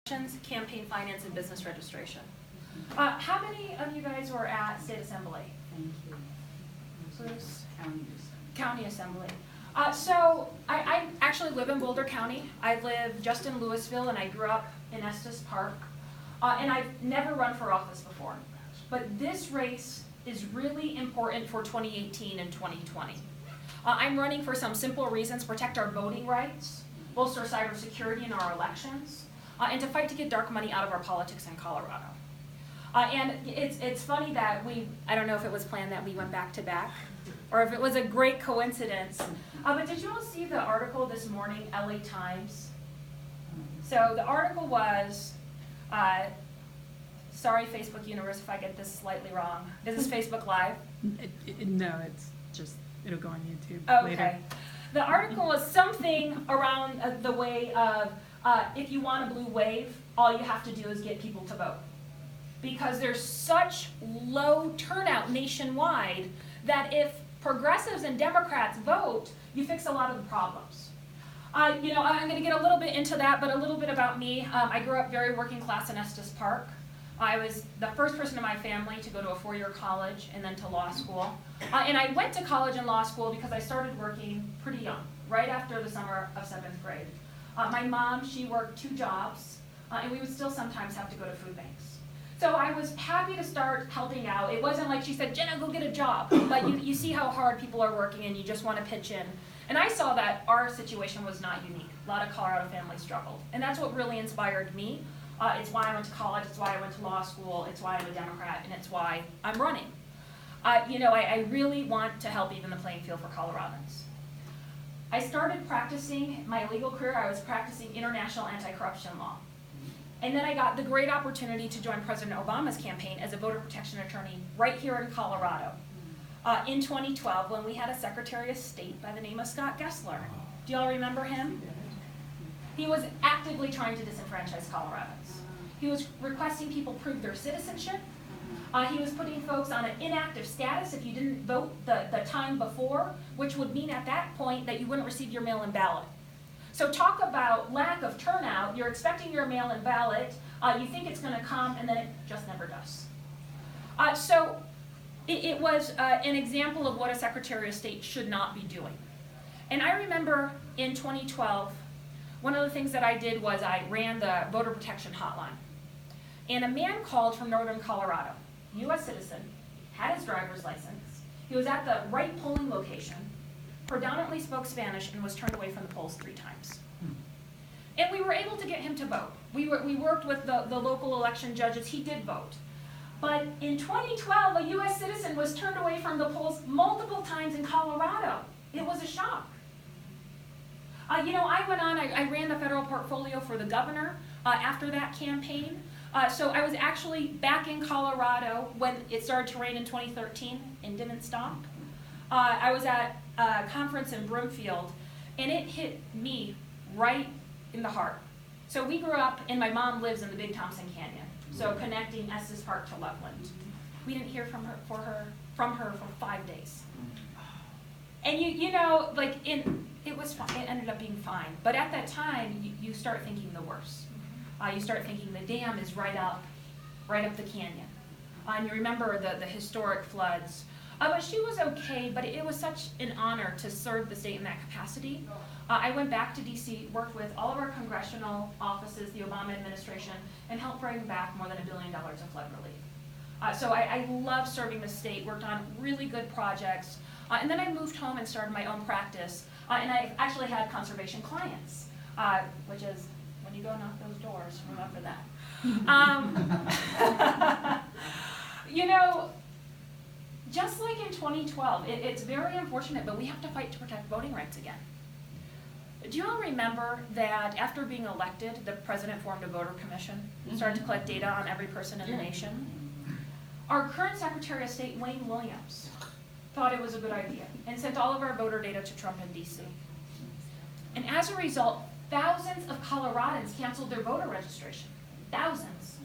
campaign finance, and business registration. How many of you guys were at State Assembly? Thank you. So there's County Assembly. County Assembly. So I actually live in Boulder County. I live just in Louisville, and I grew up in Estes Park. And I've never run for office before. But this race is really important for 2018 and 2020. I'm running for some simple reasons: protect our voting rights, bolster cybersecurity in our elections, and to fight to get dark money out of our politics in Colorado. And it's funny that I don't know if it was planned that we went back to back, or if it was a great coincidence. But did you all see the article this morning, LA Times? So the article was, sorry Facebook universe if I get this slightly wrong. Is this Facebook Live? No, it's just, it'll go on YouTube Okay. later. The article was something around the way of, if you want a blue wave, all you have to do is get people to vote. Because there's such low turnout nationwide that if progressives and Democrats vote, you fix a lot of the problems. I'm going to get a little bit into that, but a little bit about me. I grew up very working class in Estes Park. I was the first person in my family to go to a four-year college and then to law school. And I went to college and law school because I started working pretty young, right after the summer of 7th grade. My mom, she worked 2 jobs, and we would still sometimes have to go to food banks. So I was happy to start helping out. It wasn't like she said, Jenna, go get a job. But you see how hard people are working and you just want to pitch in. And I saw that our situation was not unique. A lot of Colorado families struggled. And that's what really inspired me. It's why I went to college, it's why I went to law school, it's why I'm a Democrat, and it's why I'm running. I really want to help even the playing field for Coloradans. I started practicing my legal career. I was practicing international anti-corruption law. And then I got the great opportunity to join President Obama's campaign as a voter protection attorney right here in Colorado in 2012 when we had a Secretary of State by the name of Scott Gessler. Do y'all remember him? He was actively trying to disenfranchise Coloradans. He was requesting people prove their citizenship. He was putting folks on an inactive status if you didn't vote the time before, which would mean at that point that you wouldn't receive your mail-in ballot. So talk about lack of turnout. You're expecting your mail-in ballot. You think it's going to come, and then it just never does. So it was an example of what a Secretary of State should not be doing. And I remember in 2012, one of the things that I did was I ran the voter protection hotline. And a man called from northern Colorado, U.S. citizen, had his driver's license. He was at the right polling location, predominantly spoke Spanish, and was turned away from the polls 3 times. And we were able to get him to vote. We worked with the local election judges. He did vote. But in 2012, a U.S. citizen was turned away from the polls multiple times in Colorado. It was a shock. I went on, I ran the federal portfolio for the governor after that campaign. So I was actually back in Colorado when it started to rain in 2013 and didn't stop. I was at a conference in Broomfield, and it hit me right in the heart. So we grew up, and my mom lives in the Big Thompson Canyon, so connecting Estes Park to Loveland. We didn't hear from her for 5 days. And it was fine. It ended up being fine. But at that time, you start thinking the worst. You start thinking the dam is right up the canyon. And you remember the historic floods. But she was okay, but it was such an honor to serve the state in that capacity. I went back to DC, worked with all of our congressional offices, the Obama administration, and helped bring back more than $1 billion of flood relief. So I love serving the state, worked on really good projects. And then I moved home and started my own practice. And I actually had conservation clients, which is, when you go knock those doors, remember that. Just like in 2012, it's very unfortunate, but we have to fight to protect voting rights again. Do you all remember that after being elected, the president formed a voter commission, started to collect data on every person in the nation? Our current Secretary of State, Wayne Williams, thought it was a good idea and sent all of our voter data to Trump in DC. And as a result, thousands of Coloradans canceled their voter registration. Thousands.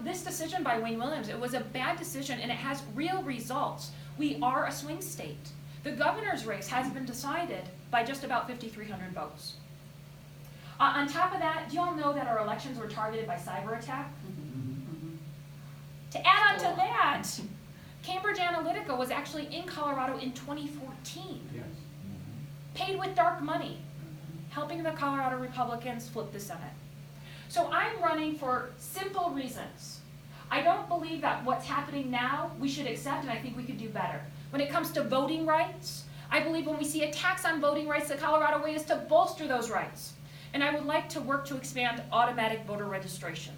This decision by Wayne Williams, it was a bad decision, and it has real results. We are a swing state. The governor's race has been decided by just about 5,300 votes. On top of that, do you all know that our elections were targeted by cyber attack? To add on to that, Cambridge Analytica was actually in Colorado in 2014, Yes. paid with dark money, helping the Colorado Republicans flip the Senate. So I'm running for simple reasons. I don't believe that what's happening now we should accept, and I think we could do better. When it comes to voting rights, I believe when we see attacks on voting rights, the Colorado way is to bolster those rights. And I would like to work to expand automatic voter registration.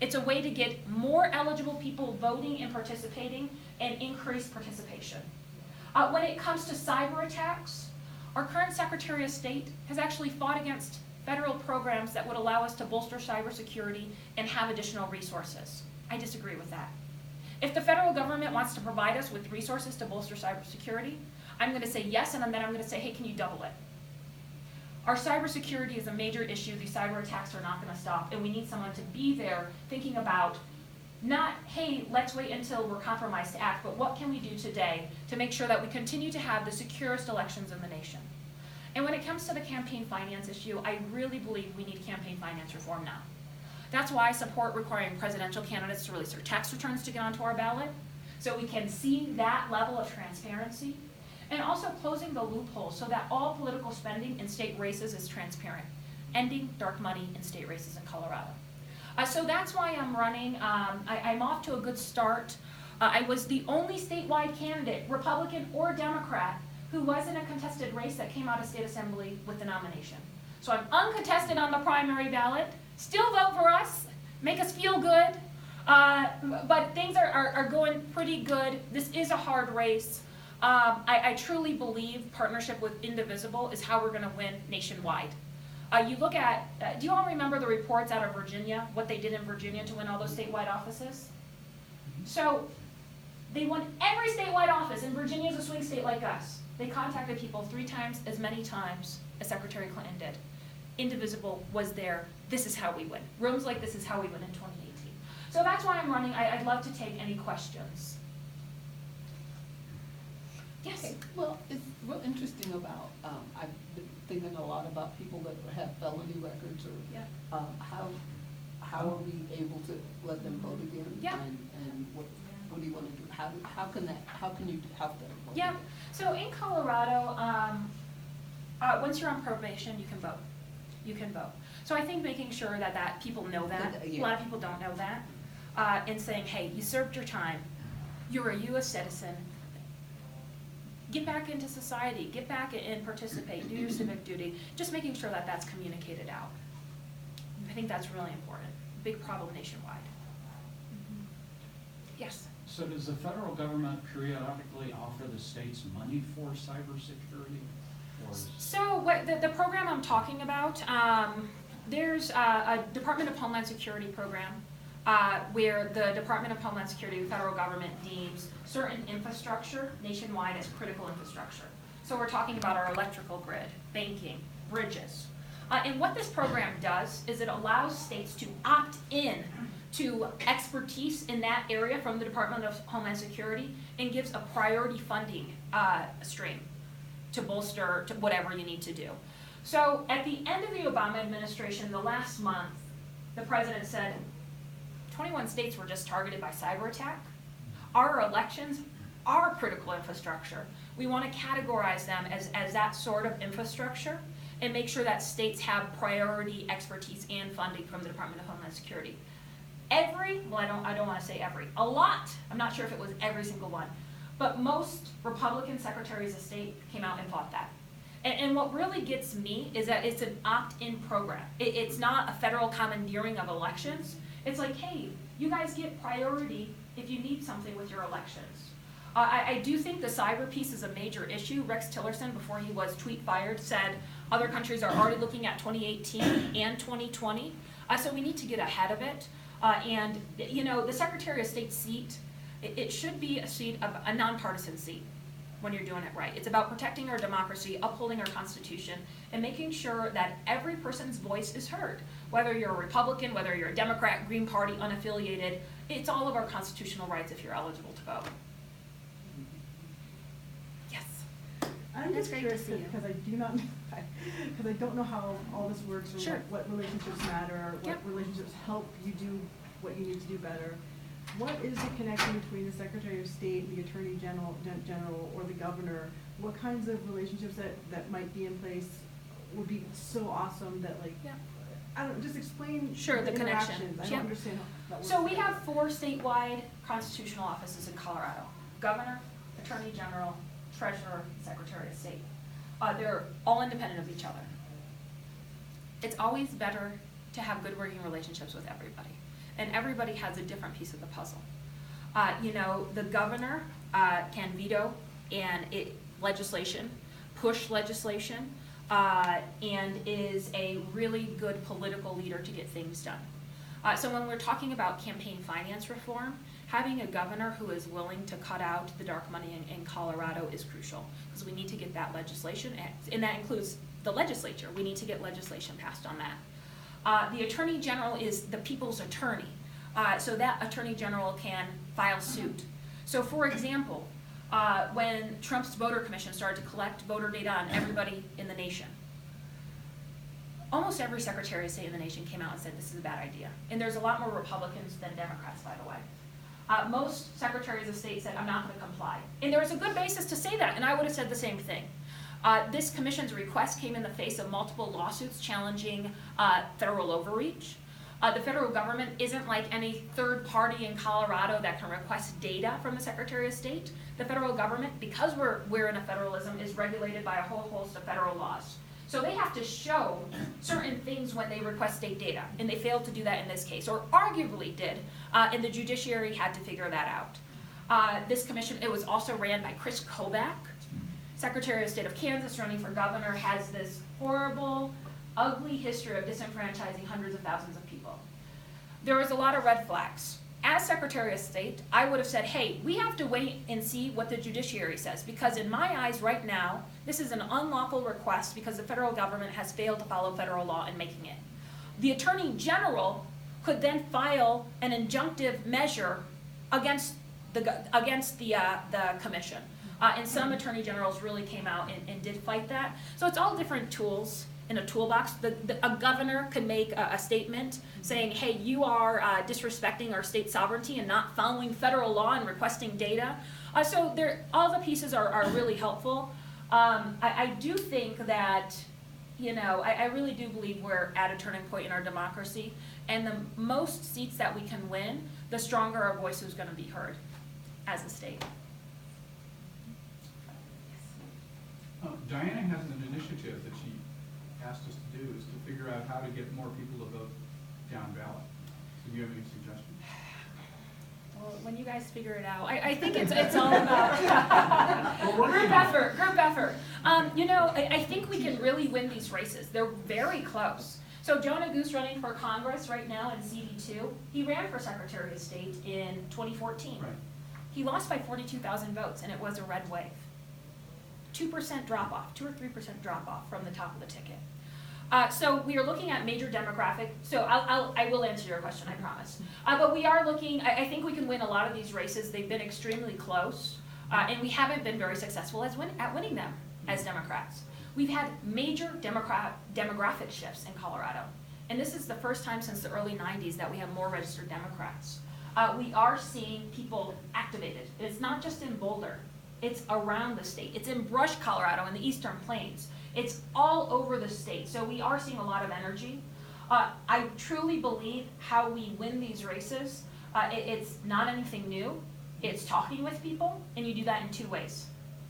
It's a way to get more eligible people voting and participating and increase participation. When it comes to cyber attacks, our current Secretary of State has actually fought against federal programs that would allow us to bolster cybersecurity and have additional resources. I disagree with that. If the federal government wants to provide us with resources to bolster cybersecurity, I'm going to say yes, and then I'm going to say, hey, can you double it? Our cybersecurity is a major issue. These cyber attacks are not going to stop, and we need someone to be there thinking about not, hey, let's wait until we're compromised to act, but what can we do today to make sure that we continue to have the securest elections in the nation? And when it comes to the campaign finance issue, I really believe we need campaign finance reform now. That's why I support requiring presidential candidates to release their tax returns to get onto our ballot, so we can see that level of transparency, and also closing the loopholes so that all political spending in state races is transparent, ending dark money in state races in Colorado. So that's why I'm running. I'm off to a good start. I was the only statewide candidate, Republican or Democrat, who was in a contested race that came out of state assembly with the nomination. So I'm uncontested on the primary ballot. Still vote for us, make us feel good, but things are going pretty good. This is a hard race. I truly believe partnership with Indivisible is how we're going to win nationwide. You look at, do you all remember the reports out of Virginia, what they did in Virginia to win all those statewide offices? So they won every statewide office, and Virginia is a swing state like us. They contacted people 3 times as many times as Secretary Clinton did. Indivisible was there. This is how we win. Rooms like this is how we win in 2018. So that's why I'm running. I'd love to take any questions. Yes? Okay. Well, it's real interesting about, I've been thinking a lot about people that have felony records, or Yeah. how are we able to let them vote again? Yeah. And what do you want to do? How can you help them vote Yeah. again? So in Colorado, once you're on probation, you can vote. You can vote. So I think making sure that people know that. Yeah. A lot of people don't know that. And saying, hey, you served your time. You're a U.S. citizen. Get back into society. Get back and participate. Do your civic duty. Just making sure that that's communicated out. I think that's really important. Big problem nationwide. Yes? So does the federal government periodically offer the states money for cybersecurity? So what the program I'm talking about, there's a Department of Homeland Security program where the Department of Homeland Security, the federal government, deems certain infrastructure nationwide as critical infrastructure. So we're talking about our electrical grid, banking, bridges. And what this program does is it allows states to opt in to expertise in that area from the Department of Homeland Security and gives a priority funding stream to bolster to whatever you need to do. So at the end of the Obama administration, the last month, the president said, 21 states were just targeted by cyber attack. Our elections are critical infrastructure. We want to categorize them as that sort of infrastructure and make sure that states have priority expertise and funding from the Department of Homeland Security. I don't want to say every, a lot, I'm not sure if it was every single one, but most Republican secretaries of state came out and fought that. And what really gets me is that it's an opt-in program. It's not a federal commandeering of elections. It's like, hey, you guys get priority if you need something with your elections. I do think the cyber piece is a major issue. Rex Tillerson, before he was tweet fired, said other countries are already looking at 2018 and 2020. So we need to get ahead of it. And you know, the Secretary of State seat, it should be a seat of a nonpartisan seat when you're doing it right. It's about protecting our democracy, upholding our Constitution, and making sure that every person's voice is heard. Whether you're a Republican, whether you're a Democrat, Green Party, unaffiliated, it's all of our constitutional rights if you're eligible to vote. Yes? I'm That's just great curious to see you. because I do not, because I don't know how all this works or Sure. what relationships matter, what Yep. relationships help you do what you need to do better. What is the connection between the Secretary of State, the Attorney General, or the Governor? What kinds of relationships that might be in place would be so awesome that like, Yeah. I don't know, just explain Sure, the connection. interactions. I Yep. don't understand how that works. So we have 4 statewide constitutional offices in Colorado: Governor, Attorney General, Treasurer, Secretary of State. They're all independent of each other. It's always better to have good working relationships with everybody, and everybody has a different piece of the puzzle. The governor can veto legislation, push legislation, and is a really good political leader to get things done. So when we're talking about campaign finance reform, having a governor who is willing to cut out the dark money in Colorado is crucial, because we need to get that legislation, and that includes the legislature. We need to get legislation passed on that. The Attorney General is the people's attorney, so that Attorney General can file suit. So for example, when Trump's voter commission started to collect voter data on everybody in the nation, almost every Secretary of State in the nation came out and said this is a bad idea. And there's a lot more Republicans than Democrats, by the way. Most Secretaries of State said, I'm not going to comply. And there was a good basis to say that, and I would have said the same thing. This commission's request came in the face of multiple lawsuits challenging federal overreach. The federal government isn't like any third party in Colorado that can request data from the Secretary of State. The federal government, because we're in a federalism, is regulated by a whole host of federal laws. So they have to show certain things when they request state data, and they failed to do that in this case, or arguably did, and the judiciary had to figure that out. This commission, it was also ran by Chris Kobach, Secretary of State of Kansas, running for governor, has this horrible, ugly history of disenfranchising hundreds of thousands of people. There was a lot of red flags. As Secretary of State, I would have said, hey, we have to wait and see what the judiciary says, because in my eyes right now, this is an unlawful request because the federal government has failed to follow federal law in making it. The Attorney General could then file an injunctive measure against the commission. And some Attorney Generals really came out and did fight that. So it's all different tools in a toolbox. A governor could make a statement saying, hey, you are disrespecting our state sovereignty and not following federal law and requesting data. So all the pieces are really helpful. I do think that, I really do believe we're at a turning point in our democracy, and the most seats that we can win, the stronger our voice is going to be heard as a state. Diana has an initiative that she asked us to do, is to figure out how to get more people to vote down ballot. Do you have any suggestions? Well, when you guys figure it out, I think it's all about group effort. I think we can really win these races. They're very close. So Jena Griswold running for Congress right now in CD2, he ran for Secretary of State in 2014. Right. He lost by 42,000 votes, and it was a red wave. 2% drop off, 2 or 3% drop off from the top of the ticket. So we are looking at major demographic. So I will answer your question, I promise. But we are looking. I think we can win a lot of these races. They've been extremely close, and we haven't been very successful at winning them as Democrats. We've had major demographic shifts in Colorado, and this is the first time since the early 90s that we have more registered Democrats. We are seeing people activated. It's not just in Boulder. It's around the state. It's in Brush, Colorado, in the Eastern Plains. It's all over the state. So we are seeing a lot of energy. I truly believe how we win these races, it's not anything new. It's talking with people, and you do that in 2 ways.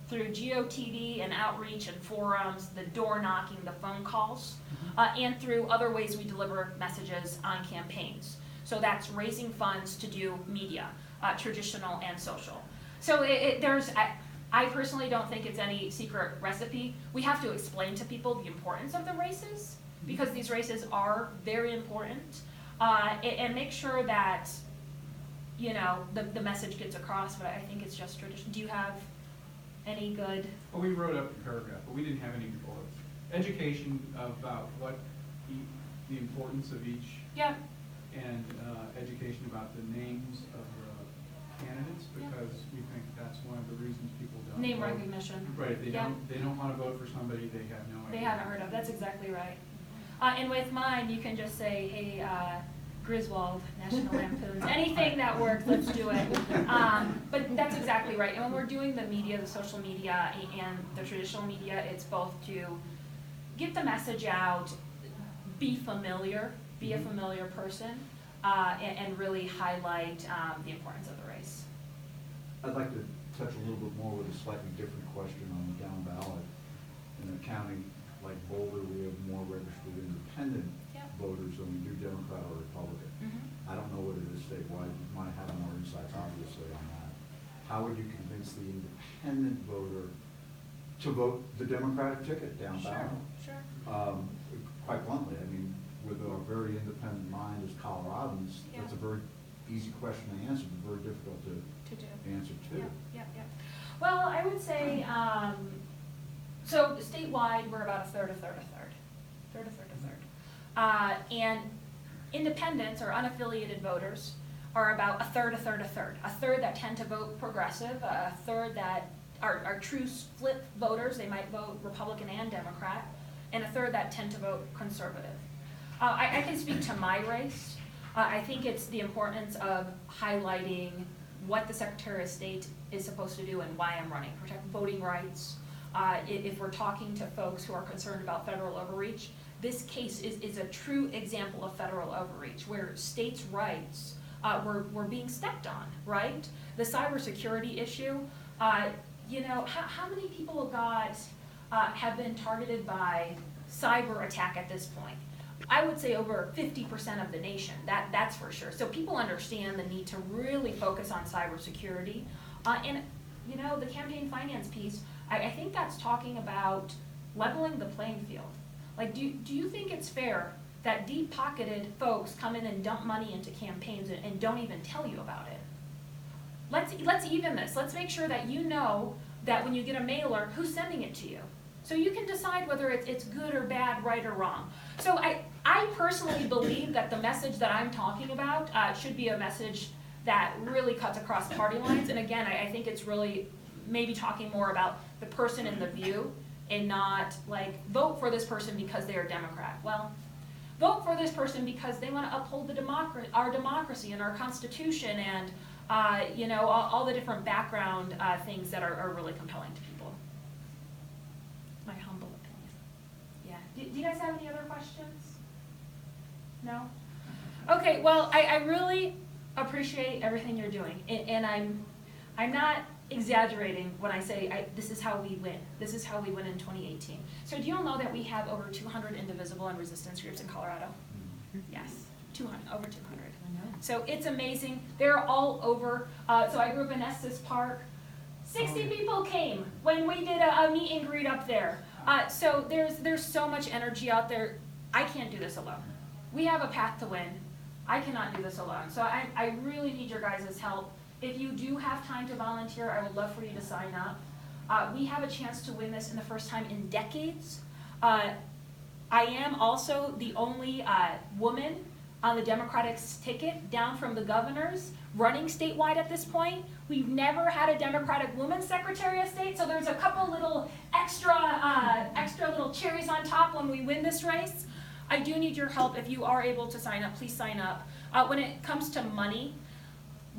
Through GOTV and outreach and forums, the door knocking, the phone calls, and through other ways we deliver messages on campaigns. So that's raising funds to do media, traditional and social. So I personally don't think it's any secret recipe. We have to explain to people the importance of the races, because these races are very important, and make sure that, the message gets across, but I think it's just tradition. Do you have any good? Well, we wrote up a paragraph, but we didn't have any bullets. Education about what the importance of each. Yeah. And education about the names of the candidates Yeah. because we think that's one of the reasons people don't Name vote. recognition. Right, Yeah. they don't wanna vote for somebody they have no idea. They haven't heard of, that's exactly right. And with mine, you can just say, hey, Griswold, National Lampoons, anything that works, let's do it. But that's exactly right, and when we're doing the media, the social media and the traditional media, it's both to get the message out, be familiar, be a familiar person, and really highlight the importance of the race. I'd like to touch a little bit more with a slightly different question on the down ballot. In a county like Boulder, we have more registered independent Yep. voters than we do Democrat or Republican. I don't know what it is statewide, you might have more insights obviously on that. How would you convince the independent voter to vote the Democratic ticket down ballot? Sure. Quite bluntly, I mean, with a very independent mind as Coloradans, Yeah. that's a very easy question to answer, but very difficult to To do. answer too. Yep. Well, I would say, so statewide, we're about a third. And independents or unaffiliated voters are about a third. A third that tend to vote progressive, a third that are true split voters, they might vote Republican and Democrat, and a third that tend to vote conservative. I can speak to my race. I think it's the importance of highlighting what the Secretary of State is supposed to do and why I'm running. Protect voting rights. If we're talking to folks who are concerned about federal overreach, this case is a true example of federal overreach, where states' rights were being stepped on, right? The cybersecurity issue, how many people have been targeted by cyber attack at this point? I would say over 50% of the nation, that's for sure. So people understand the need to really focus on cybersecurity. And the campaign finance piece, I think that's talking about leveling the playing field. Like, do you think it's fair that deep-pocketed folks come in and dump money into campaigns and don't even tell you about it? Let's even this. Let's make sure that you know that when you get a mailer, who's sending it to you. So you can decide whether it's good or bad, right or wrong. So I personally believe that the message that I'm talking about should be a message that really cuts across party lines. And again, I think it's really maybe talking more about the person in the view and not like, vote for this person because they are Democrat. Well, vote for this person because they want to uphold our democracy and our Constitution and all the different background things that are really compelling to people. My humble opinion. Yeah. Do you guys have any other questions? No? Okay, well, I really appreciate everything you're doing. And I'm not exaggerating when I say this is how we win. This is how we win in 2018. So do you all know that we have over 200 Indivisible and resistance groups in Colorado? Yes, 200, over 200. So it's amazing. They're all over. So I grew up in Estes Park. 60 people came when we did a meet and greet up there. So there's so much energy out there. I can't do this alone. We have a path to win. I cannot do this alone. So I really need your guys' help. If you do have time to volunteer, I would love for you to sign up. We have a chance to win this in the first time in decades. I am also the only woman on the Democratic ticket, down from the governors, running statewide at this point. We've never had a Democratic woman Secretary of State, so there's a couple little extra little cherries on top when we win this race. I do need your help. If you are able to sign up, please sign up. When it comes to money,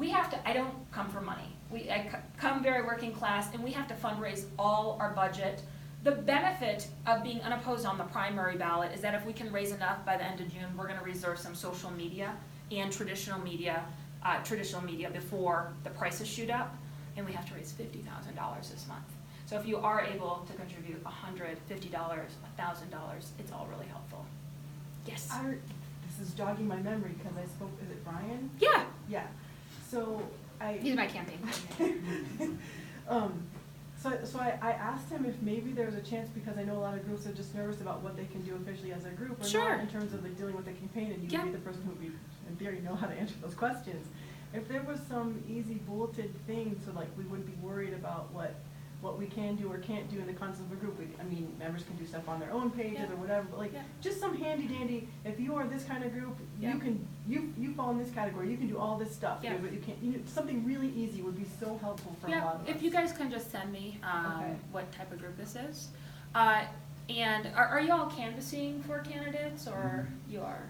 I don't come for money. I come very working class, and we have to fundraise all our budget. The benefit of being unopposed on the primary ballot is that if we can raise enough by the end of June, we're going to reserve some social media and traditional media before the prices shoot up, and we have to raise $50,000 this month. So if you are able to contribute $150, $1,000, it's all really helpful. Yes? This is jogging my memory because I spoke, is it Brian? Yeah. Yeah. So He's my campaign coordinator. So I asked him if maybe there was a chance, because I know a lot of groups are just nervous about what they can do officially as a group, or Sure. not in terms of like dealing with the campaign, and you would be the person who would be, in theory, know how to answer those questions. If there was some easy bulleted thing, so like we wouldn't be worried about what what we can do or can't do in the concept of a group. I mean, members can do stuff on their own pages Yeah. or whatever, but like, Yeah. just some handy dandy, if you are this kind of group, Yeah. you fall in this category, you can do all this stuff. Yeah. But you can't, something really easy would be so helpful for a lot Yeah, of us. if you guys can just send me, Okay. what type of group this is. And are you all canvassing for candidates, or you are,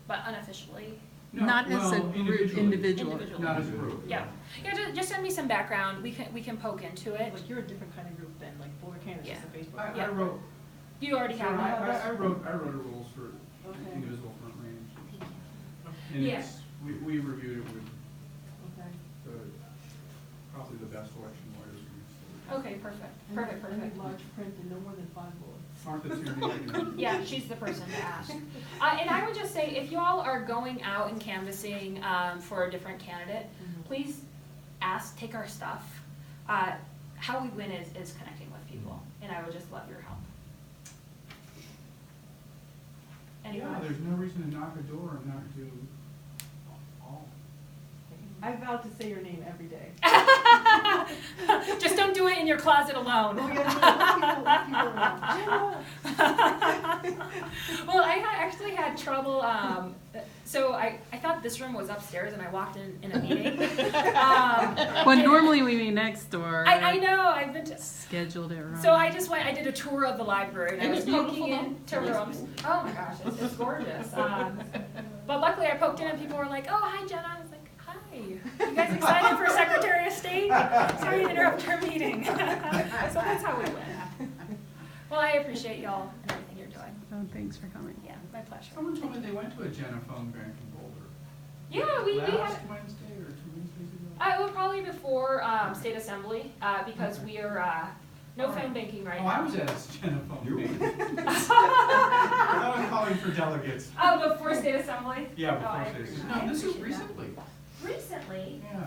but unofficially? No, Not as a well, group, individually. individual. Individually. Not as a group. Yeah, just send me some background, we can poke into it. Like, you're a different kind of group than, like, Boulder Canvas is Yeah. a Facebook. I Yeah. wrote, You already sure, have that. I wrote a rules for Okay. Indivisible Front Range. Thank you. And Yeah. it's, we reviewed it with Okay. probably the best election lawyers we've Okay, perfect, And perfect, I need perfect. large print and no more than 5 bullets. Martha's here, maybe you can- Yeah, she's the person to ask. And I would just say, if you all are going out and canvassing for a different candidate, please take our stuff. How we win is connecting with people, and I would just love your help. Anyone? Yeah, there's no reason to knock a door and not do all. I vow to say your name every day. Just don't do it in your closet alone. Oh, yeah, Well, I actually had trouble, so I thought this room was upstairs, and I walked in a meeting. Well, and- normally we meet next door. I know, I've been to, Scheduled it wrong. so I just went, I did a tour of the library, and I It was was beautiful, poking though. into rooms. Oh my gosh, it's gorgeous. But luckily I poked in, and people were like, oh, hi, Jenna. I was like, hi. You guys excited for Secretary of State? Sorry to interrupt your meeting. So that's how we win. Well, I appreciate y'all and everything you're doing. Oh, thanks for coming. Yeah, my pleasure. Someone told me they went to a Jena phone bank in Boulder. Yeah, we had, Last Wednesday or 2 Wednesdays ago? well, probably before State Assembly, because we are, no phone banking right Oh, now. I was at a Jena phone You- bank. I was calling for delegates. Oh, before State Assembly? Yeah, Oh, I before Stacy. appreciate No, this is that. recently. Recently? Yeah.